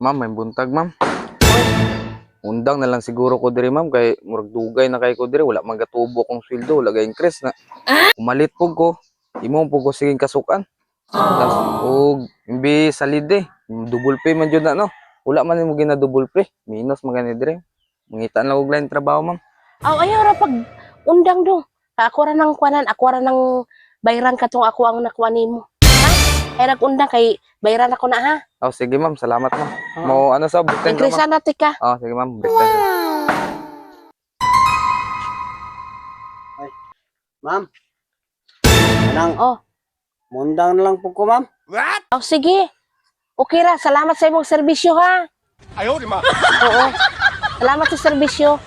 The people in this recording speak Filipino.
Ma'am, may buntag, ma'am. Undang na lang siguro ko diri, ma'am, kay murag dugay na kay ko diri, wala man gatubo kong sweldo, wala gay increase na. Umalit pug ko, imo pug ko siging kasukan. Tas og imbi salid double pay man jud na no. Wala man mo gina double pay, minus man gani diri. Mangita na og lain trabaho, ma'am. Aw, ayaw ra pag undang do. Ako ra nang kuanan, ako ra nang bayran katong ako ang nakuha nimo. Ha? Ay nag-undang kay bayran ako na ha. Oh, sige ma'am, salamat ma'am. Mo ano sa buktan ka, Increase ma'am? na tika. Oh, sige ma'am, buktan ka. Ma'am. Anang Oh, mundang na lang po ko, ma'am. oh sige. Okay ra, salamat sa imong serbisyo ha. Ayaw, di ma. Oo. Salamat sa serbisyo.